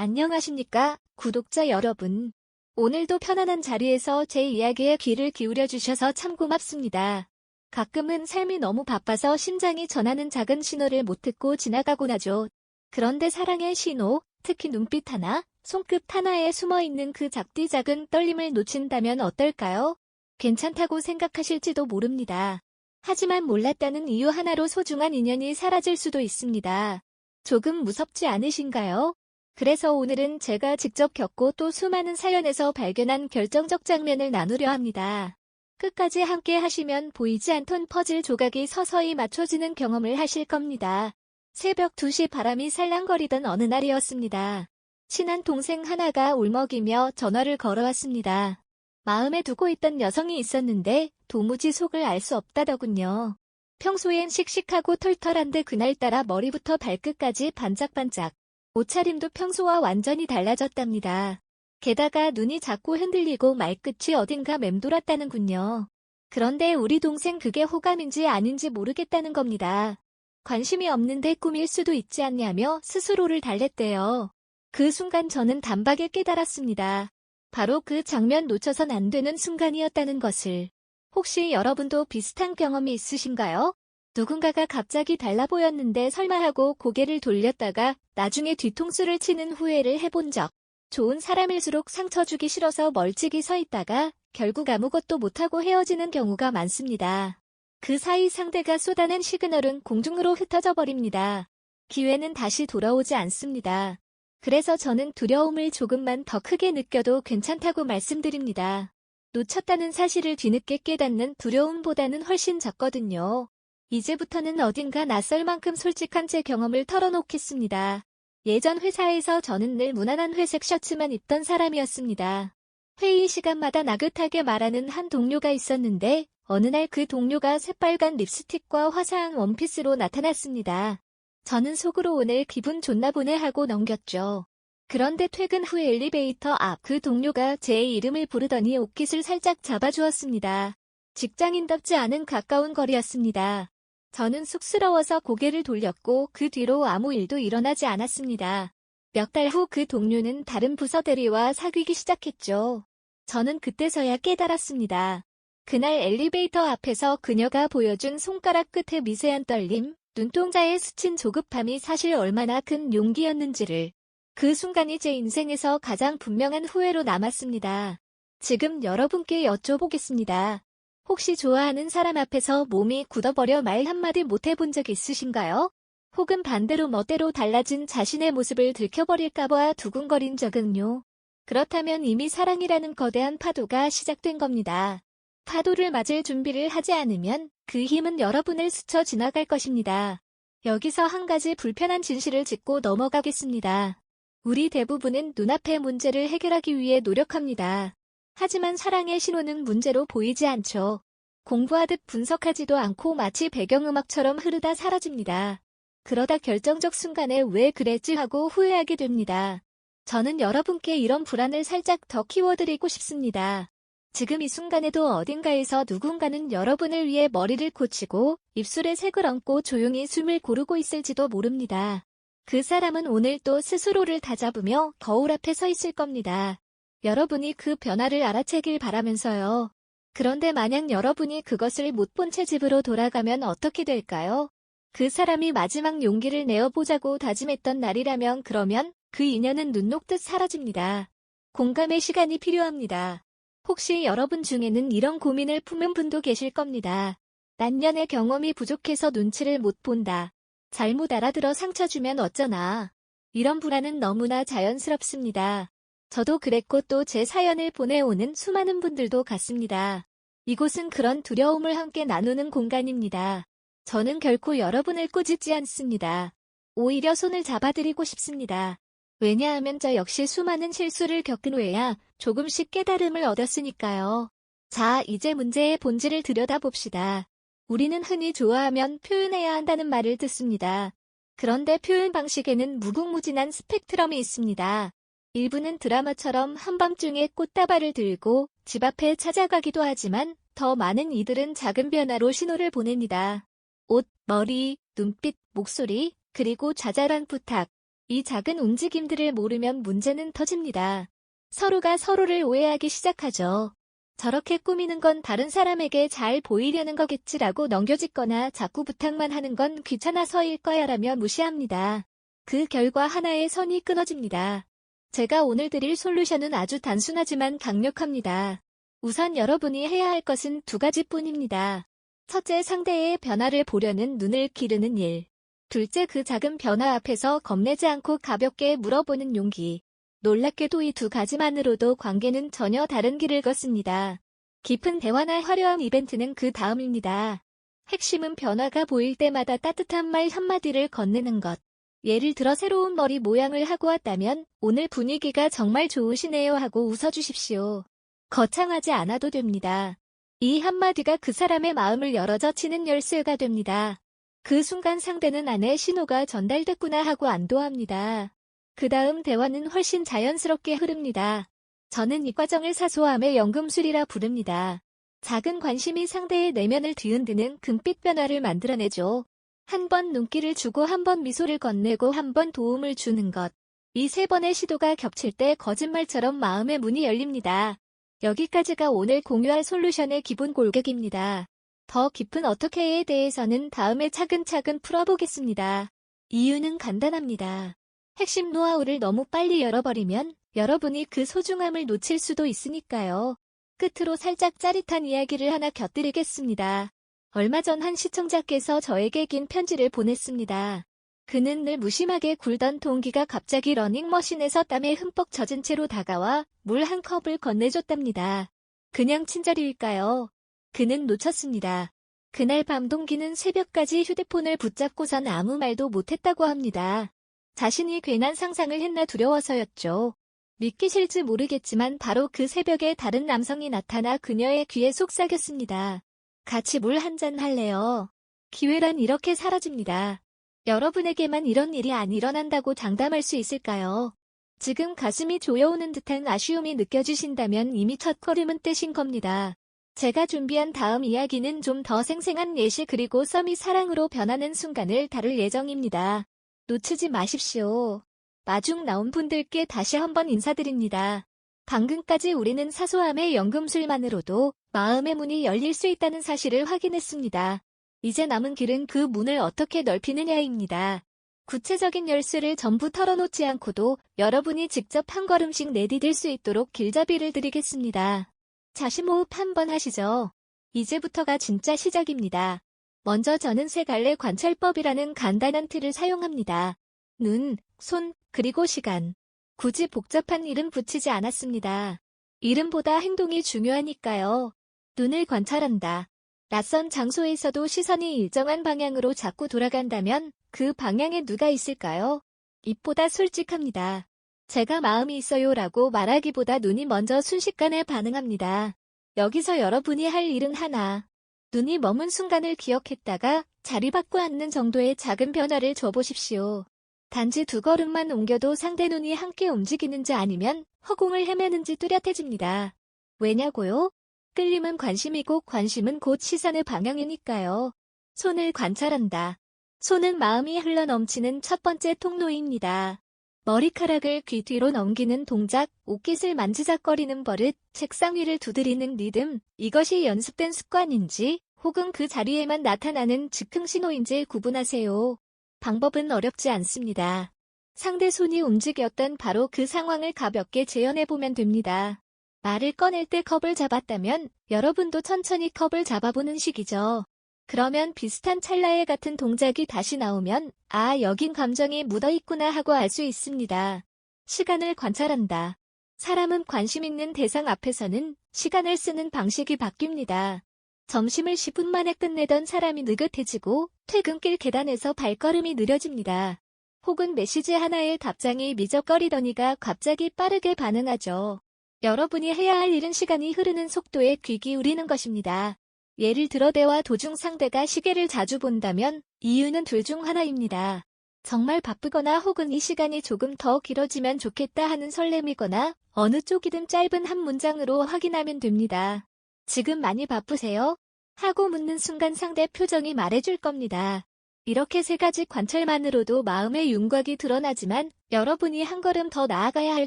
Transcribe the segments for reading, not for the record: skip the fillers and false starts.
안녕하십니까, 구독자 여러분. 오늘도 편안한 자리에서 제 이야기에 귀를 기울여 주셔서 참 고맙습니다. 가끔은 삶이 너무 바빠서 심장이 전하는 작은 신호를 못 듣고 지나가곤 하죠. 그런데 사랑의 신호, 특히 눈빛 하나, 손끝 하나에 숨어있는 그 작디 작은 떨림을 놓친다면 어떨까요? 괜찮다고 생각하실지도 모릅니다. 하지만 몰랐다는 이유 하나로 소중한 인연이 사라질 수도 있습니다. 조금 무섭지 않으신가요? 그래서 오늘은 제가 직접 겪고 또 수많은 사연에서 발견한 결정적 장면을 나누려 합니다. 끝까지 함께 하시면 보이지 않던 퍼즐 조각이 서서히 맞춰지는 경험을 하실 겁니다. 새벽 2시 바람이 살랑거리던 어느 날이었습니다. 친한 동생 하나가 울먹이며 전화를 걸어왔습니다. 마음에 두고 있던 여성이 있었는데 도무지 속을 알 수 없다더군요. 평소엔 씩씩하고 털털한데 그날따라 머리부터 발끝까지 반짝반짝. 옷차림도 평소와 완전히 달라졌답니다. 게다가 눈이 자꾸 흔들리고 말끝이 어딘가 맴돌았다는군요. 그런데 우리 동생 그게 호감인지 아닌지 모르겠다는 겁니다. 관심이 없는데 꿈일 수도 있지 않냐며 스스로를 달랬대요. 그 순간 저는 단박에 깨달았습니다. 바로 그 장면 놓쳐선 안 되는 순간이었다는 것을. 혹시 여러분도 비슷한 경험이 있으신가요? 누군가가 갑자기 달라 보였는데 설마 하고 고개를 돌렸다가 나중에 뒤통수를 치는 후회를 해본 적. 좋은 사람일수록 상처 주기 싫어서 멀찍이 서 있다가 결국 아무것도 못하고 헤어지는 경우가 많습니다. 그 사이 상대가 쏟아낸 시그널은 공중으로 흩어져 버립니다. 기회는 다시 돌아오지 않습니다. 그래서 저는 두려움을 조금만 더 크게 느껴도 괜찮다고 말씀드립니다. 놓쳤다는 사실을 뒤늦게 깨닫는 두려움보다는 훨씬 적거든요. 이제부터는 어딘가 낯설 만큼 솔직한 제 경험을 털어놓겠습니다. 예전 회사에서 저는 늘 무난한 회색 셔츠만 입던 사람이었습니다. 회의 시간마다 나긋하게 말하는 한 동료가 있었는데 어느 날 그 동료가 새빨간 립스틱과 화사한 원피스로 나타났습니다. 저는 속으로 오늘 기분 좋나 보네 하고 넘겼죠. 그런데 퇴근 후 엘리베이터 앞 그 동료가 제 이름을 부르더니 옷깃을 살짝 잡아주었습니다. 직장인답지 않은 가까운 거리였습니다. 저는 쑥스러워서 고개를 돌렸고 그 뒤로 아무 일도 일어나지 않았습니다. 몇 달 후 그 동료는 다른 부서 대리와 사귀기 시작했죠. 저는 그때서야 깨달았습니다. 그날 엘리베이터 앞에서 그녀가 보여준 손가락 끝의 미세한 떨림, 눈동자에 스친 조급함이 사실 얼마나 큰 용기였는지를. 그 순간이 제 인생에서 가장 분명한 후회로 남았습니다. 지금 여러분께 여쭤보겠습니다. 혹시 좋아하는 사람 앞에서 몸이 굳어버려 말 한마디 못해본 적 있으신가요? 혹은 반대로 멋대로 달라진 자신의 모습을 들켜버릴까봐 두근거린 적은요? 그렇다면 이미 사랑이라는 거대한 파도가 시작된 겁니다. 파도를 맞을 준비를 하지 않으면 그 힘은 여러분을 스쳐 지나갈 것입니다. 여기서 한 가지 불편한 진실을 짚고 넘어가겠습니다. 우리 대부분은 눈앞의 문제를 해결하기 위해 노력합니다. 하지만 사랑의 신호는 문제로 보이지 않죠. 공부하듯 분석하지도 않고 마치 배경음악처럼 흐르다 사라집니다. 그러다 결정적 순간에 왜 그랬지 하고 후회하게 됩니다. 저는 여러분께 이런 불안을 살짝 더 키워드리고 싶습니다. 지금 이 순간에도 어딘가에서 누군가는 여러분을 위해 머리를 고치고 입술에 색을 얹고 조용히 숨을 고르고 있을지도 모릅니다. 그 사람은 오늘 또 스스로를 다잡으며 거울 앞에 서 있을 겁니다. 여러분이 그 변화를 알아채길 바라면서요. 그런데 만약 여러분이 그것을 못 본 채 집으로 돌아가면 어떻게 될까요? 그 사람이 마지막 용기를 내어보자고 다짐했던 날이라면 그러면 그 인연은 눈 녹듯 사라집니다. 공감의 시간이 필요합니다. 혹시 여러분 중에는 이런 고민을 품은 분도 계실 겁니다. 난년의 경험이 부족해서 눈치를 못 본다. 잘못 알아들어 상처 주면 어쩌나. 이런 불안은 너무나 자연스럽습니다. 저도 그랬고 또 제 사연을 보내오는 수많은 분들도 같습니다. 이곳은 그런 두려움을 함께 나누는 공간입니다. 저는 결코 여러분을 꾸짖지 않습니다. 오히려 손을 잡아드리고 싶습니다. 왜냐하면 저 역시 수많은 실수를 겪은 후에야 조금씩 깨달음을 얻었으니까요. 자, 이제 문제의 본질을 들여다봅시다. 우리는 흔히 좋아하면 표현해야 한다는 말을 듣습니다. 그런데 표현 방식에는 무궁무진한 스펙트럼이 있습니다. 일부는 드라마처럼 한밤중에 꽃다발을 들고 집 앞에 찾아가기도 하지만 더 많은 이들은 작은 변화로 신호를 보냅니다. 옷, 머리, 눈빛, 목소리, 그리고 자잘한 부탁. 이 작은 움직임들을 모르면 문제는 터집니다. 서로가 서로를 오해하기 시작하죠. 저렇게 꾸미는 건 다른 사람에게 잘 보이려는 거겠지라고 넘겨짓거나 자꾸 부탁만 하는 건 귀찮아서일 거야라며 무시합니다. 그 결과 하나의 선이 끊어집니다. 제가 오늘 드릴 솔루션은 아주 단순하지만 강력합니다. 우선 여러분이 해야 할 것은 두 가지뿐입니다. 첫째, 상대의 변화를 보려는 눈을 기르는 일. 둘째, 그 작은 변화 앞에서 겁내지 않고 가볍게 물어보는 용기. 놀랍게도 이 두 가지만으로도 관계는 전혀 다른 길을 걷습니다. 깊은 대화나 화려한 이벤트는 그 다음입니다. 핵심은 변화가 보일 때마다 따뜻한 말 한마디를 건네는 것. 예를 들어 새로운 머리 모양을 하고 왔다면 오늘 분위기가 정말 좋으시네요 하고 웃어주십시오. 거창하지 않아도 됩니다. 이 한마디가 그 사람의 마음을 열어젖히는 열쇠가 됩니다. 그 순간 상대는 안에 신호가 전달됐구나 하고 안도합니다. 그 다음 대화는 훨씬 자연스럽게 흐릅니다. 저는 이 과정을 사소함의 연금술이라 부릅니다. 작은 관심이 상대의 내면을 뒤흔드는 금빛 변화를 만들어내죠. 한 번 눈길을 주고 한 번 미소를 건네고 한 번 도움을 주는 것. 이 세 번의 시도가 겹칠 때 거짓말처럼 마음의 문이 열립니다. 여기까지가 오늘 공유할 솔루션의 기본 골격입니다. 더 깊은 어떻게에 대해서는 다음에 차근차근 풀어보겠습니다. 이유는 간단합니다. 핵심 노하우를 너무 빨리 열어버리면 여러분이 그 소중함을 놓칠 수도 있으니까요. 끝으로 살짝 짜릿한 이야기를 하나 곁들이겠습니다. 얼마 전 한 시청자께서 저에게 긴 편지를 보냈습니다. 그는 늘 무심하게 굴던 동기가 갑자기 러닝머신에서 땀에 흠뻑 젖은 채로 다가와 물 한 컵을 건네줬답니다. 그냥 친절일까요? 그는 놓쳤습니다. 그날 밤 동기는 새벽까지 휴대폰을 붙잡고선 아무 말도 못했다고 합니다. 자신이 괜한 상상을 했나 두려워서였죠. 믿기 싫지 모르겠지만 바로 그 새벽에 다른 남성이 나타나 그녀의 귀에 속삭였습니다. 같이 물 한잔 할래요? 기회란 이렇게 사라집니다. 여러분에게만 이런 일이 안 일어난다고 장담할 수 있을까요? 지금 가슴이 조여오는 듯한 아쉬움이 느껴지신다면 이미 첫 걸음은 떼신 겁니다. 제가 준비한 다음 이야기는 좀 더 생생한 예시 그리고 썸이 사랑으로 변하는 순간을 다룰 예정입니다. 놓치지 마십시오. 마중 나온 분들께 다시 한번 인사드립니다. 방금까지 우리는 사소함의 연금술만으로도 마음의 문이 열릴 수 있다는 사실을 확인했습니다. 이제 남은 길은 그 문을 어떻게 넓히느냐입니다. 구체적인 열쇠를 전부 털어놓지 않고도 여러분이 직접 한 걸음씩 내디딜 수 있도록 길잡이를 드리겠습니다. 자, 심호흡 한번 하시죠. 이제부터가 진짜 시작입니다. 먼저 저는 세 갈래 관찰법이라는 간단한 틀을 사용합니다. 눈, 손, 그리고 시간. 굳이 복잡한 이름 붙이지 않았습니다. 이름보다 행동이 중요하니까요. 눈을 관찰한다. 낯선 장소에서도 시선이 일정한 방향으로 자꾸 돌아간다면 그 방향에 누가 있을까요? 입보다 솔직합니다. 제가 마음이 있어요라고 말하기보다 눈이 먼저 순식간에 반응합니다. 여기서 여러분이 할 일은 하나. 눈이 머문 순간을 기억했다가 자리 바꿔 앉는 정도의 작은 변화를 줘보십시오. 단지 두 걸음만 옮겨도 상대 눈이 함께 움직이는지 아니면 허공을 헤매는지 뚜렷해집니다. 왜냐고요? 끌림은 관심이고 관심은 곧 시선의 방향이니까요. 손을 관찰한다. 손은 마음이 흘러넘치는 첫 번째 통로입니다. 머리카락을 귀 뒤로 넘기는 동작, 옷깃을 만지작거리는 버릇, 책상 위를 두드리는 리듬, 이것이 연습된 습관인지 혹은 그 자리에만 나타나는 즉흥 신호인지 구분하세요. 방법은 어렵지 않습니다. 상대 손이 움직였던 바로 그 상황을 가볍게 재현해보면 됩니다. 말을 꺼낼 때 컵을 잡았다면 여러분도 천천히 컵을 잡아보는 식이죠. 그러면 비슷한 찰나의 같은 동작이 다시 나오면 아, 여긴 감정이 묻어있구나 하고 알 수 있습니다. 시간을 관찰한다. 사람은 관심 있는 대상 앞에서는 시간을 쓰는 방식이 바뀝니다. 점심을 10분 만에 끝내던 사람이 느긋해지고 퇴근길 계단에서 발걸음이 느려집니다. 혹은 메시지 하나에 답장이 미적거리더니가 갑자기 빠르게 반응하죠. 여러분이 해야 할 일은 시간이 흐르는 속도에 귀 기울이는 것입니다. 예를 들어 대화 도중 상대가 시계를 자주 본다면 이유는 둘 중 하나입니다. 정말 바쁘거나 혹은 이 시간이 조금 더 길어지면 좋겠다 하는 설렘이거나 어느 쪽이든 짧은 한 문장으로 확인하면 됩니다. 지금 많이 바쁘세요? 하고 묻는 순간 상대 표정이 말해줄 겁니다. 이렇게 세 가지 관찰만으로도 마음의 윤곽이 드러나지만 여러분이 한 걸음 더 나아가야 할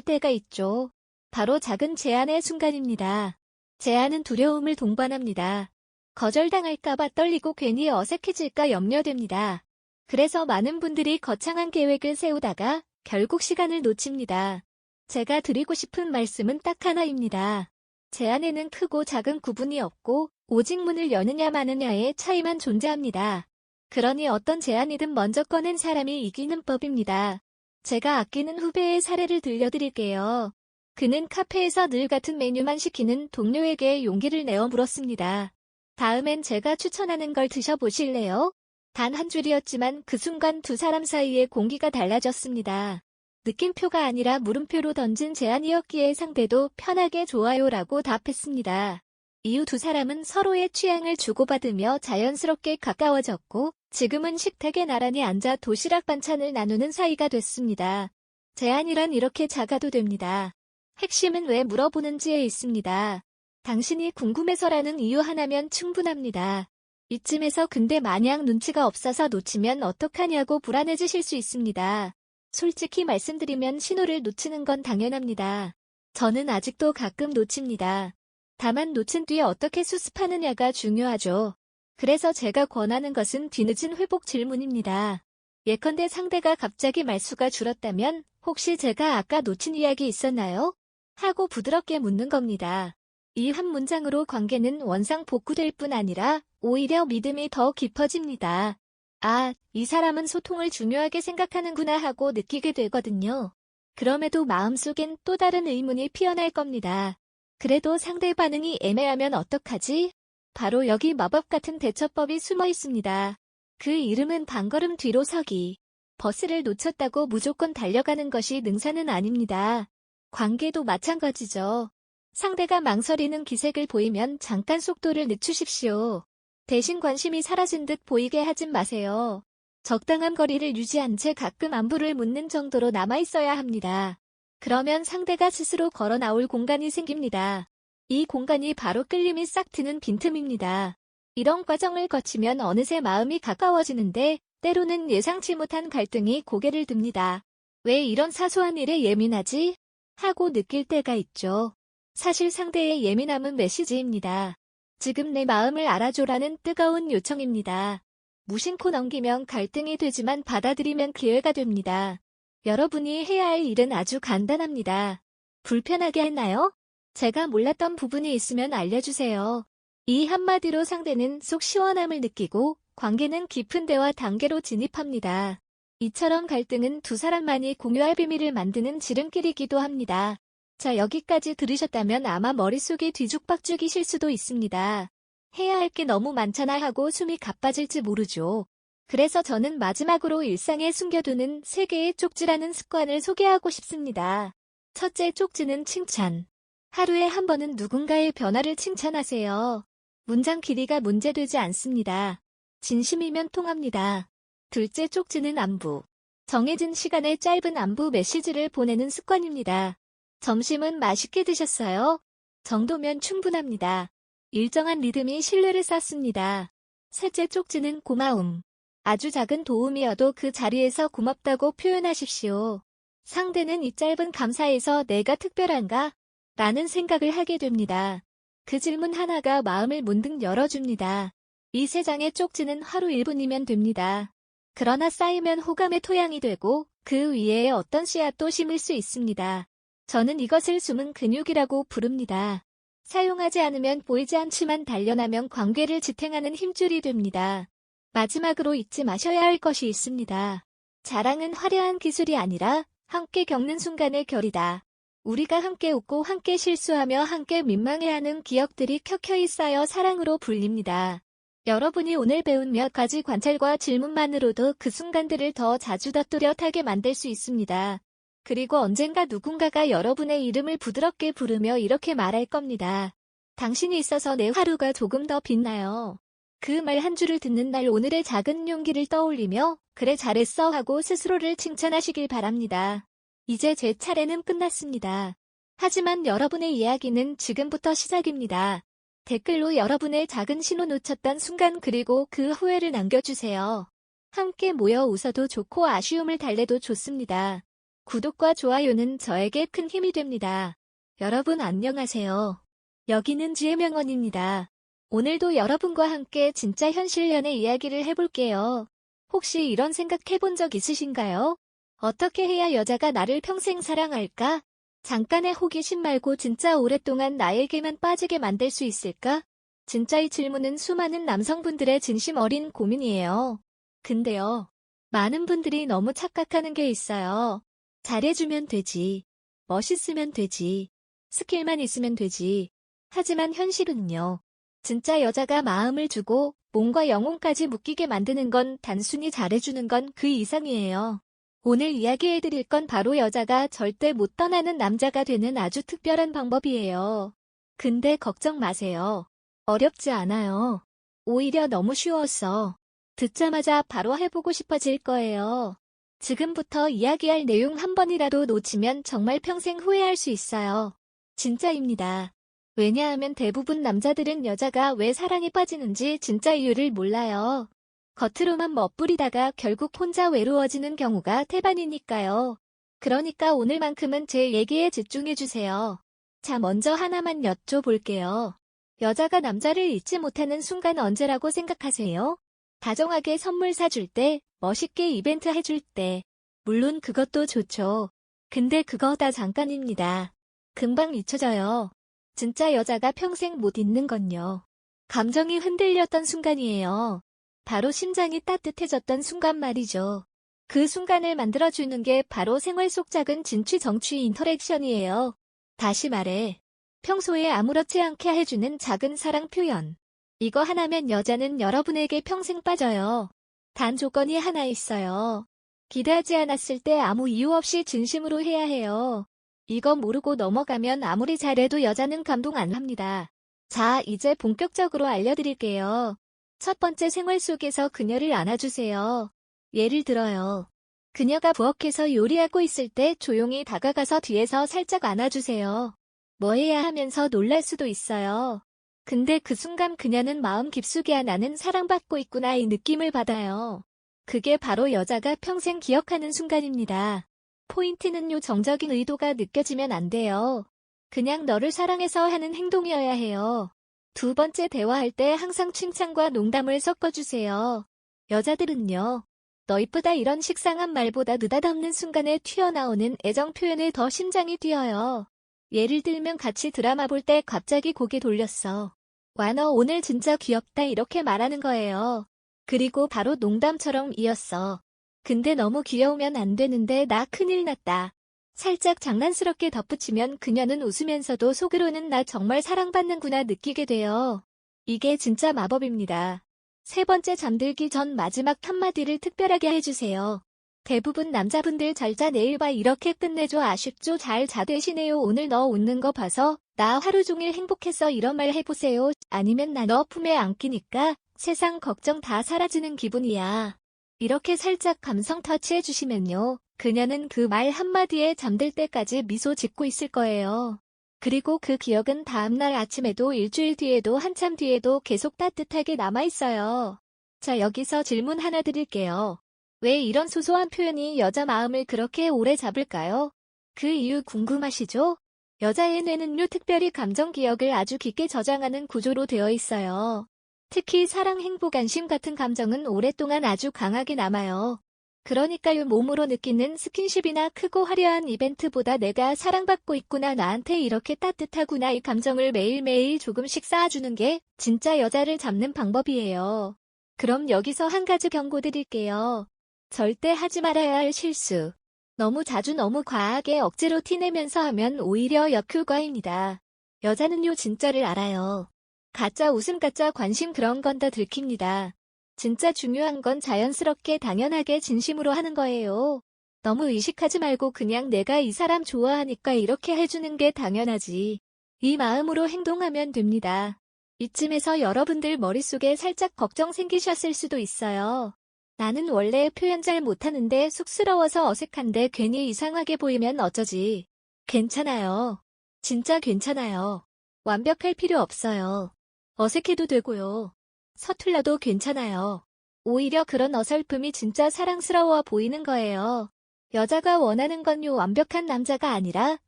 때가 있죠. 바로 작은 제안의 순간입니다. 제안은 두려움을 동반합니다. 거절당할까봐 떨리고 괜히 어색해질까 염려됩니다. 그래서 많은 분들이 거창한 계획을 세우다가 결국 시간을 놓칩니다. 제가 드리고 싶은 말씀은 딱 하나입니다. 제안에는 크고 작은 구분이 없고 오직 문을 여느냐 마느냐의 차이만 존재합니다. 그러니 어떤 제안이든 먼저 꺼낸 사람이 이기는 법입니다. 제가 아끼는 후배의 사례를 들려드릴게요. 그는 카페에서 늘 같은 메뉴만 시키는 동료에게 용기를 내어 물었습니다. 다음엔 제가 추천하는 걸 드셔보실래요? 단 한 줄이었지만 그 순간 두 사람 사이의 공기가 달라졌습니다. 느낌표가 아니라 물음표로 던진 제안이었기에 상대도 편하게 좋아요라고 답했습니다. 이후 두 사람은 서로의 취향을 주고받으며 자연스럽게 가까워졌고 지금은 식탁에 나란히 앉아 도시락 반찬을 나누는 사이가 됐습니다. 제안이란 이렇게 작아도 됩니다. 핵심은 왜 물어보는지에 있습니다. 당신이 궁금해서라는 이유 하나면 충분합니다. 이쯤에서 근데 만약 눈치가 없어서 놓치면 어떡하냐고 불안해지실 수 있습니다. 솔직히 말씀드리면 신호를 놓치는 건 당연합니다. 저는 아직도 가끔 놓칩니다. 다만 놓친 뒤에 어떻게 수습하느냐가 중요하죠. 그래서 제가 권하는 것은 뒤늦은 회복 질문입니다. 예컨대 상대가 갑자기 말수가 줄었다면 혹시 제가 아까 놓친 이야기 있었나요? 하고 부드럽게 묻는 겁니다. 이 한 문장으로 관계는 원상복구될 뿐 아니라 오히려 믿음이 더 깊어집니다. 아, 이 사람은 소통을 중요하게 생각하는구나 하고 느끼게 되거든요. 그럼에도 마음속엔 또 다른 의문이 피어날 겁니다. 그래도 상대 반응이 애매하면 어떡하지? 바로 여기 마법 같은 대처법이 숨어 있습니다. 그 이름은 반걸음 뒤로 서기. 버스를 놓쳤다고 무조건 달려가는 것이 능사는 아닙니다. 관계도 마찬가지죠. 상대가 망설이는 기색을 보이면 잠깐 속도를 늦추십시오. 대신 관심이 사라진 듯 보이게 하진 마세요. 적당한 거리를 유지한 채 가끔 안부를 묻는 정도로 남아있어야 합니다. 그러면 상대가 스스로 걸어 나올 공간이 생깁니다. 이 공간이 바로 끌림이 싹 트는 빈틈입니다. 이런 과정을 거치면 어느새 마음이 가까워지는데 때로는 예상치 못한 갈등이 고개를 듭니다. 왜 이런 사소한 일에 예민하지? 하고 느낄 때가 있죠. 사실 상대의 예민함은 메시지입니다. 지금 내 마음을 알아줘라는 뜨거운 요청입니다. 무심코 넘기면 갈등이 되지만 받아들이면 기회가 됩니다. 여러분이 해야 할 일은 아주 간단합니다. 불편하게 했나요? 제가 몰랐던 부분이 있으면 알려주세요. 이 한마디로 상대는 속 시원함을 느끼고 관계는 깊은 대화 단계로 진입합니다. 이처럼 갈등은 두 사람만이 공유할 비밀을 만드는 지름길이기도 합니다. 자, 여기까지 들으셨다면 아마 머릿속이 뒤죽박죽이실 수도 있습니다. 해야 할 게 너무 많잖아 하고 숨이 가빠질지 모르죠. 그래서 저는 마지막으로 일상에 숨겨두는 3개의 쪽지라는 습관을 소개하고 싶습니다. 첫째 쪽지는 칭찬. 하루에 한 번은 누군가의 변화를 칭찬하세요. 문장 길이가 문제되지 않습니다. 진심이면 통합니다. 둘째 쪽지는 안부. 정해진 시간에 짧은 안부 메시지를 보내는 습관입니다. 점심은 맛있게 드셨어요? 정도면 충분합니다. 일정한 리듬이 신뢰를 쌓습니다. 셋째 쪽지는 고마움. 아주 작은 도움이어도 그 자리에서 고맙다고 표현하십시오. 상대는 이 짧은 감사에서 내가 특별한가? 라는 생각을 하게 됩니다. 그 질문 하나가 마음을 문득 열어줍니다. 이 3장의 쪽지는 하루 1분이면 됩니다. 그러나 쌓이면 호감의 토양이 되고 그 위에 어떤 씨앗도 심을 수 있습니다. 저는 이것을 숨은 근육이라고 부릅니다. 사용하지 않으면 보이지 않지만 단련하면 관계를 지탱하는 힘줄이 됩니다. 마지막으로 잊지 마셔야 할 것이 있습니다. 자랑은 화려한 기술이 아니라 함께 겪는 순간의 결이다. 우리가 함께 웃고 함께 실수하며 함께 민망해하는 기억들이 켜켜이 쌓여 사랑으로 불립니다. 여러분이 오늘 배운 몇 가지 관찰과 질문만으로도 그 순간들을 더 자주 더 뚜렷하게 만들 수 있습니다. 그리고 언젠가 누군가가 여러분의 이름을 부드럽게 부르며 이렇게 말할 겁니다. 당신이 있어서 내 하루가 조금 더 빛나요. 그 말 한 줄을 듣는 날 오늘의 작은 용기를 떠올리며 그래 잘했어 하고 스스로를 칭찬하시길 바랍니다. 이제 제 차례는 끝났습니다. 하지만 여러분의 이야기는 지금부터 시작입니다. 댓글로 여러분의 작은 신호 놓쳤던 순간 그리고 그 후회를 남겨주세요. 함께 모여 웃어도 좋고 아쉬움을 달래도 좋습니다. 구독과 좋아요는 저에게 큰 힘이 됩니다. 여러분 안녕하세요. 여기는 지혜명언입니다. 오늘도 여러분과 함께 진짜 현실 연애 이야기를 해볼게요. 혹시 이런 생각 해본 적 있으신가요? 어떻게 해야 여자가 나를 평생 사랑할까? 잠깐의 호기심 말고 진짜 오랫동안 나에게만 빠지게 만들 수 있을까? 진짜 이 질문은 수많은 남성분들의 진심 어린 고민이에요. 근데요, 많은 분들이 너무 착각하는 게 있어요. 잘해주면 되지. 멋있으면 되지. 스킬만 있으면 되지. 하지만 현실은요. 진짜 여자가 마음을 주고 몸과 영혼까지 묶이게 만드는 건 단순히 잘해주는 건 그 이상이에요. 오늘 이야기해드릴 건 바로 여자가 절대 못 떠나는 남자가 되는 아주 특별한 방법이에요. 근데 걱정 마세요. 어렵지 않아요. 오히려 너무 쉬웠어. 듣자마자 바로 해보고 싶어질 거예요. 지금부터 이야기할 내용 한 번이라도 놓치면 정말 평생 후회할 수 있어요. 진짜입니다. 왜냐하면 대부분 남자들은 여자가 왜 사랑에 빠지는지 진짜 이유를 몰라요. 겉으로만 멋부리다가 결국 혼자 외로워지는 경우가 태반이니까요. 그러니까 오늘만큼은 제 얘기에 집중해주세요. 자, 먼저 하나만 여쭤볼게요. 여자가 남자를 잊지 못하는 순간 언제라고 생각하세요? 다정하게 선물 사줄 때, 멋있게 이벤트 해줄 때. 물론 그것도 좋죠. 근데 그거 다 잠깐입니다. 금방 잊혀져요. 진짜 여자가 평생 못 잊는 건요. 감정이 흔들렸던 순간이에요. 바로 심장이 따뜻해졌던 순간 말이죠. 그 순간을 만들어주는 게 바로 생활 속 작은 진취 정취 인터랙션이에요. 다시 말해, 평소에 아무렇지 않게 해주는 작은 사랑 표현. 이거 하나면 여자는 여러분에게 평생 빠져요. 단 조건이 하나 있어요. 기대하지 않았을 때 아무 이유 없이 진심으로 해야 해요. 이거 모르고 넘어가면 아무리 잘해도 여자는 감동 안 합니다. 자, 이제 본격적으로 알려드릴게요. 첫 번째, 생활 속에서 그녀를 안아주세요. 예를 들어요. 그녀가 부엌에서 요리하고 있을 때 조용히 다가가서 뒤에서 살짝 안아주세요. 뭐 해야 하면서 놀랄 수도 있어요. 근데 그 순간 그녀는 마음 깊숙이 나는 사랑받고 있구나 이 느낌을 받아요. 그게 바로 여자가 평생 기억하는 순간입니다. 포인트는요, 정적인 의도가 느껴지면 안 돼요. 그냥 너를 사랑해서 하는 행동이어야 해요. 두 번째, 대화할 때 항상 칭찬과 농담을 섞어주세요. 여자들은요, 너 이쁘다 이런 식상한 말보다 느닷없는 순간에 튀어나오는 애정 표현에 더 심장이 뛰어요. 예를 들면 같이 드라마 볼 때 갑자기 고개 돌렸어. 와, 너 오늘 진짜 귀엽다 이렇게 말하는 거예요. 그리고 바로 농담처럼 이었어. 근데 너무 귀여우면 안 되는데 나 큰일 났다. 살짝 장난스럽게 덧붙이면 그녀는 웃으면서도 속으로는 나 정말 사랑받는구나 느끼게 돼요. 이게 진짜 마법입니다. 세 번째, 잠들기 전 마지막 한마디를 특별하게 해주세요. 대부분 남자분들 잘 자 내일 봐 이렇게 끝내줘 아쉽죠 잘 자 대신에요 오늘 너 웃는 거 봐서 나 하루 종일 행복했어 이런 말 해보세요. 아니면 나 너 품에 안기니까 세상 걱정 다 사라지는 기분이야. 이렇게 살짝 감성 터치해주시면요. 그녀는 그 말 한마디에 잠들 때까지 미소 짓고 있을 거예요. 그리고 그 기억은 다음날 아침에도 일주일 뒤에도 한참 뒤에도 계속 따뜻하게 남아있어요. 자, 여기서 질문 하나 드릴게요. 왜 이런 소소한 표현이 여자 마음을 그렇게 오래 잡을까요? 그 이유 궁금하시죠? 여자의 뇌는요, 특별히 감정 기억을 아주 깊게 저장하는 구조로 되어 있어요. 특히 사랑, 행복, 안심 같은 감정은 오랫동안 아주 강하게 남아요. 그러니까요, 몸으로 느끼는 스킨십이나 크고 화려한 이벤트보다 내가 사랑받고 있구나, 나한테 이렇게 따뜻하구나 이 감정을 매일매일 조금씩 쌓아주는 게 진짜 여자를 잡는 방법이에요. 그럼 여기서 한 가지 경고 드릴게요. 절대 하지 말아야 할 실수. 너무 자주 너무 과하게 억지로 티내면서 하면 오히려 역효과입니다. 여자는요, 진짜를 알아요. 가짜 웃음, 가짜 관심 그런 건 다 들킵니다. 진짜 중요한 건 자연스럽게 당연하게 진심으로 하는 거예요. 너무 의식하지 말고 그냥 내가 이 사람 좋아하니까 이렇게 해주는 게 당연하지. 이 마음으로 행동하면 됩니다. 이쯤에서 여러분들 머릿속에 살짝 걱정 생기셨을 수도 있어요. 나는 원래 표현 잘 못하는데 쑥스러워서 어색한데 괜히 이상하게 보이면 어쩌지. 괜찮아요. 진짜 괜찮아요. 완벽할 필요 없어요. 어색해도 되고요. 서툴러도 괜찮아요. 오히려 그런 어설픔이 진짜 사랑스러워 보이는 거예요. 여자가 원하는 건요 완벽한 남자가 아니라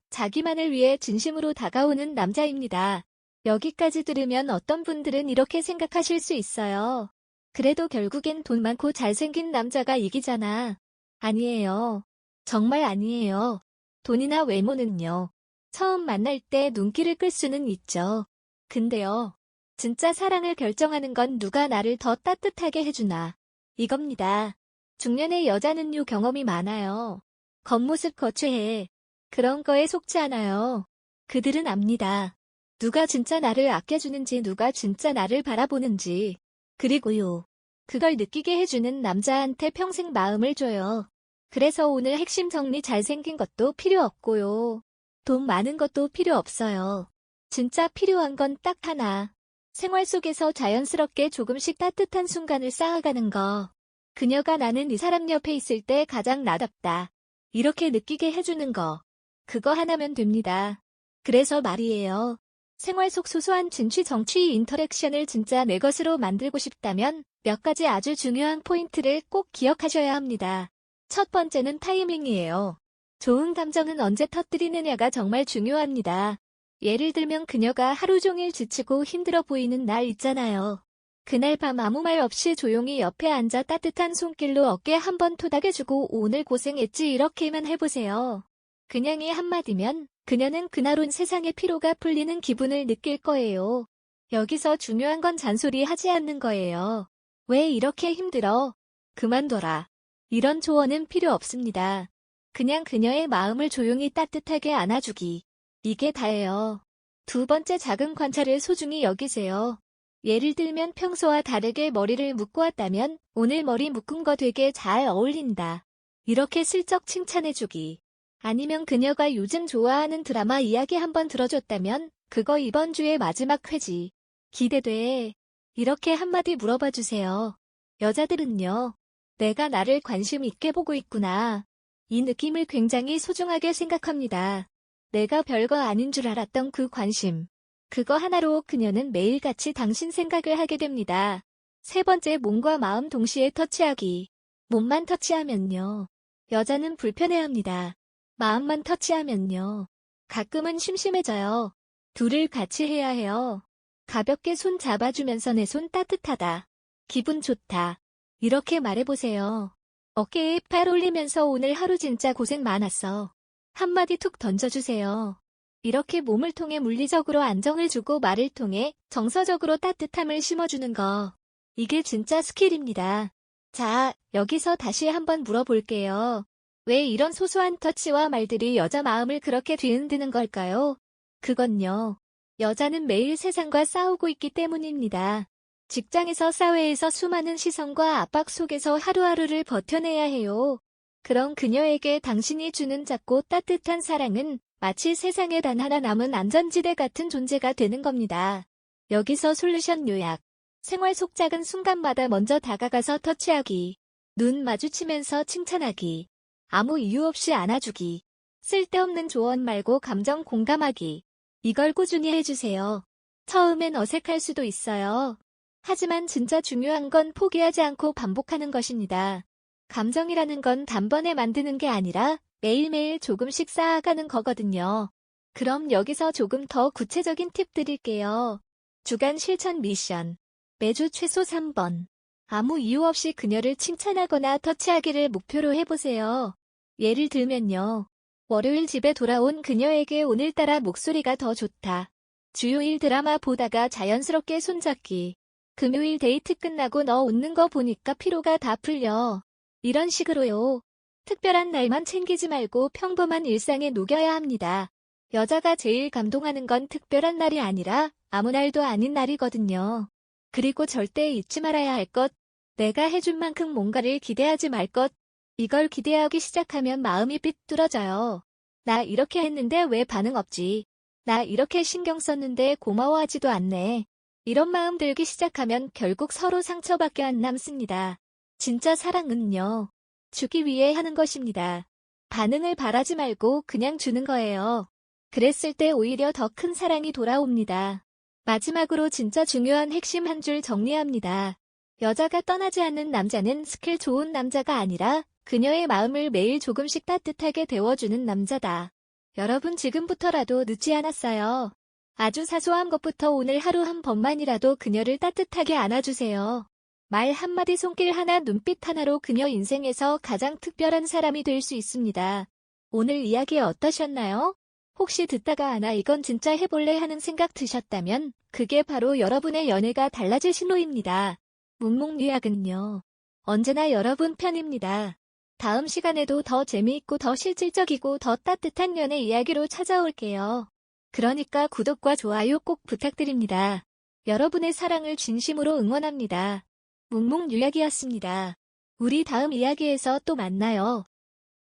자기만을 위해 진심으로 다가오는 남자입니다. 여기까지 들으면 어떤 분들은 이렇게 생각하실 수 있어요. 그래도 결국엔 돈 많고 잘생긴 남자가 이기잖아. 아니에요. 정말 아니에요. 돈이나 외모는요. 처음 만날 때 눈길을 끌 수는 있죠. 근데요. 진짜 사랑을 결정하는 건 누가 나를 더 따뜻하게 해주나. 이겁니다. 중년의 여자는요 경험이 많아요. 겉모습 거추해. 그런 거에 속지 않아요. 그들은 압니다. 누가 진짜 나를 아껴주는지 누가 진짜 나를 바라보는지. 그리고요. 그걸 느끼게 해주는 남자한테 평생 마음을 줘요. 그래서 오늘 핵심 정리 잘생긴 것도 필요 없고요. 돈 많은 것도 필요 없어요. 진짜 필요한 건 딱 하나. 생활 속에서 자연스럽게 조금씩 따뜻한 순간을 쌓아가는 거. 그녀가 나는 이 사람 옆에 있을 때 가장 나답다. 이렇게 느끼게 해주는 거. 그거 하나면 됩니다. 그래서 말이에요. 생활 속 소소한 진취 정취 인터랙션을 진짜 내 것으로 만들고 싶다면 몇 가지 아주 중요한 포인트를 꼭 기억하셔야 합니다. 첫 번째는 타이밍이에요. 좋은 감정은 언제 터뜨리느냐가 정말 중요합니다. 예를 들면 그녀가 하루 종일 지치고 힘들어 보이는 날 있잖아요. 그날 밤 아무 말 없이 조용히 옆에 앉아 따뜻한 손길로 어깨 한번 토닥여주고 오늘 고생했지 이렇게만 해보세요. 그냥 이 한마디면 그녀는 그날 온 세상의 피로가 풀리는 기분을 느낄 거예요. 여기서 중요한 건 잔소리 하지 않는 거예요. 왜 이렇게 힘들어? 그만둬라. 이런 조언은 필요 없습니다. 그냥 그녀의 마음을 조용히 따뜻하게 안아주기. 이게 다예요. 두 번째 작은 관찰을 소중히 여기세요. 예를 들면 평소와 다르게 머리를 묶고 왔다면 오늘 머리 묶은 거 되게 잘 어울린다. 이렇게 슬쩍 칭찬해주기. 아니면 그녀가 요즘 좋아하는 드라마 이야기 한번 들어줬다면 그거 이번 주의 마지막 회지. 기대돼. 이렇게 한마디 물어봐 주세요. 여자들은요. 내가 나를 관심 있게 보고 있구나. 이 느낌을 굉장히 소중하게 생각합니다. 내가 별거 아닌 줄 알았던 그 관심. 그거 하나로 그녀는 매일같이 당신 생각을 하게 됩니다. 세 번째 몸과 마음 동시에 터치하기. 몸만 터치하면요. 여자는 불편해합니다. 마음만 터치하면요. 가끔은 심심해져요. 둘을 같이 해야 해요. 가볍게 손 잡아주면서 내 손 따뜻하다. 기분 좋다. 이렇게 말해보세요. 어깨에 팔 올리면서 오늘 하루 진짜 고생 많았어. 한마디 툭 던져주세요. 이렇게 몸을 통해 물리적으로 안정을 주고 말을 통해 정서적으로 따뜻함을 심어주는 거. 이게 진짜 스킬입니다. 자, 여기서 다시 한번 물어볼게요. 왜 이런 소소한 터치와 말들이 여자 마음을 그렇게 뒤흔드는 걸까요? 그건요. 여자는 매일 세상과 싸우고 있기 때문입니다. 직장에서 사회에서 수많은 시선과 압박 속에서 하루하루를 버텨내야 해요. 그럼 그녀에게 당신이 주는 작고 따뜻한 사랑은 마치 세상에 단 하나 남은 안전지대 같은 존재가 되는 겁니다. 여기서 솔루션 요약. 생활 속 작은 순간마다 먼저 다가가서 터치하기. 눈 마주치면서 칭찬하기. 아무 이유 없이 안아주기. 쓸데없는 조언 말고 감정 공감하기. 이걸 꾸준히 해주세요. 처음엔 어색할 수도 있어요. 하지만 진짜 중요한 건 포기하지 않고 반복하는 것입니다. 감정이라는 건 단번에 만드는 게 아니라 매일매일 조금씩 쌓아가는 거거든요. 그럼 여기서 조금 더 구체적인 팁 드릴게요. 주간 실천 미션. 매주 최소 3번. 아무 이유 없이 그녀를 칭찬하거나 터치하기를 목표로 해보세요. 예를 들면요. 월요일 집에 돌아온 그녀에게 오늘따라 목소리가 더 좋다. 주요일 드라마 보다가 자연스럽게 손잡기. 금요일 데이트 끝나고 너 웃는 거 보니까 피로가 다 풀려. 이런 식으로요. 특별한 날만 챙기지 말고 평범한 일상에 녹여야 합니다. 여자가 제일 감동하는 건 특별한 날이 아니라 아무 날도 아닌 날이거든요. 그리고 절대 잊지 말아야 할 것. 내가 해준 만큼 뭔가를 기대하지 말 것. 이걸 기대하기 시작하면 마음이 삐뚤어져요. 나 이렇게 했는데 왜 반응 없지? 나 이렇게 신경 썼는데 고마워하지도 않네. 이런 마음 들기 시작하면 결국 서로 상처밖에 안 남습니다. 진짜 사랑은요. 주기 위해 하는 것입니다. 반응을 바라지 말고 그냥 주는 거예요. 그랬을 때 오히려 더 큰 사랑이 돌아옵니다. 마지막으로 진짜 중요한 핵심 한 줄 정리합니다. 여자가 떠나지 않는 남자는 스킬 좋은 남자가 아니라 그녀의 마음을 매일 조금씩 따뜻하게 데워주는 남자다. 여러분 지금부터라도 늦지 않았어요. 아주 사소한 것부터 오늘 하루 한 번만이라도 그녀를 따뜻하게 안아주세요. 말 한마디 손길 하나 눈빛 하나로 그녀 인생에서 가장 특별한 사람이 될 수 있습니다. 오늘 이야기 어떠셨나요? 혹시 듣다가 나 이건 진짜 해볼래 하는 생각 드셨다면 그게 바로 여러분의 연애가 달라질 신호입니다. 묵묵유약은요. 언제나 여러분 편입니다. 다음 시간에도 더 재미있고 더 실질적이고 더 따뜻한 연애 이야기로 찾아올게요. 그러니까 구독과 좋아요 꼭 부탁드립니다. 여러분의 사랑을 진심으로 응원합니다. 묵묵유약이었습니다. 우리 다음 이야기에서 또 만나요.